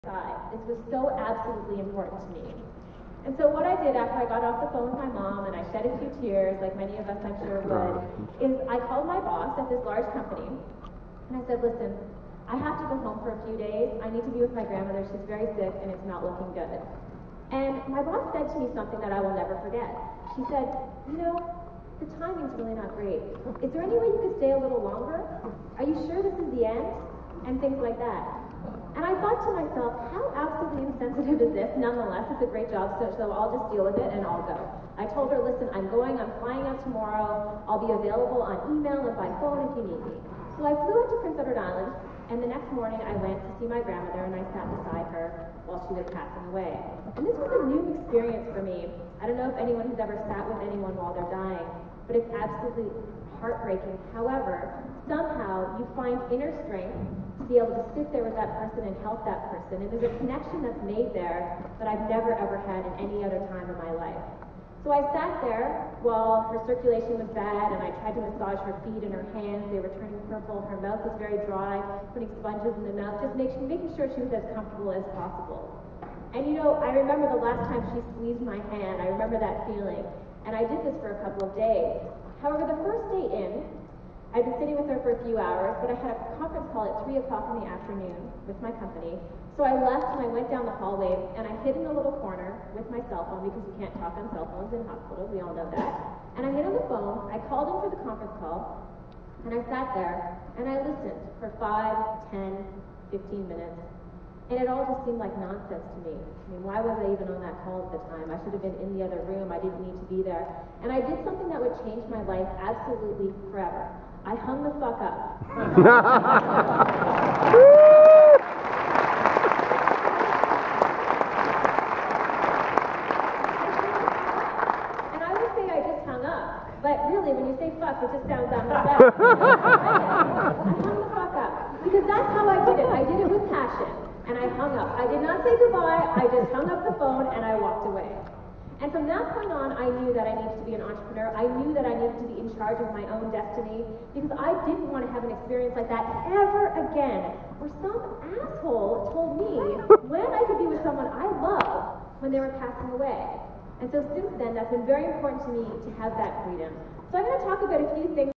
side. This was so absolutely important to me. And so what I did after I got off the phone with my mom, and I shed a few tears, like many of us I'm sure would, is I called my boss at this large company, and I said, listen, I have to go home for a few days. I need to be with my grandmother. She's very sick, and it's not looking good. And my boss said to me something that I will never forget. She said, you know, the timing's really not great. Is there any way you could stay a little longer? Are you sure this is the end? And things like that. And I thought to myself, how absolutely insensitive is this? Nonetheless, it's a great job, so I'll just deal with it and I'll go. I told her, listen, I'm flying out tomorrow. I'll be available on email and by phone if you need me. So I flew out to Prince Edward Island, and the next morning I went to see my grandmother and I sat beside her while she was passing away. And this was a new experience for me. I don't know if anyone has ever sat with anyone while they're dying, but it's absolutely heartbreaking. However, somehow you find inner strength to be able to sit there with that person and help that person. And there's a connection that's made there that I've never ever had in any other time in my life. So I sat there while her circulation was bad, and I tried to massage her feet and her hands. They were turning purple. Her mouth was very dry, putting sponges in the mouth, just making sure she was as comfortable as possible. And you know, I remember the last time she squeezed my hand. I remember that feeling. And I did this for a couple of days. However, the first day in, I'd been sitting with her for a few hours, but I had a conference call at 3 o'clock in the afternoon with my company. So I left and I went down the hallway and I hid in a little corner with my cell phone because you can't talk on cell phones in hospitals, we all know that. And I hid on the phone, I called in for the conference call, and I sat there and I listened for 5, 10, 15 minutes. And it all just seemed like nonsense to me. I mean, why was I even on that call at the time? I should have been in the other room. I didn't need to be there. And I did something that would change my life absolutely forever. I hung the fuck up. And I would say I just hung up. But really, when you say fuck, it just sounds that much better. I hung the fuck up. Because that's how I did it. I did it with passion. And I hung up. I did not say goodbye. I just hung up the phone and I walked away. And from that point on, I knew that I needed to be an entrepreneur. I knew that I needed to be in charge of my own destiny because I didn't want to have an experience like that ever again, where some asshole told me when I could be with someone I love when they were passing away. And so since then, that's been very important to me to have that freedom. So I'm going to talk about a few things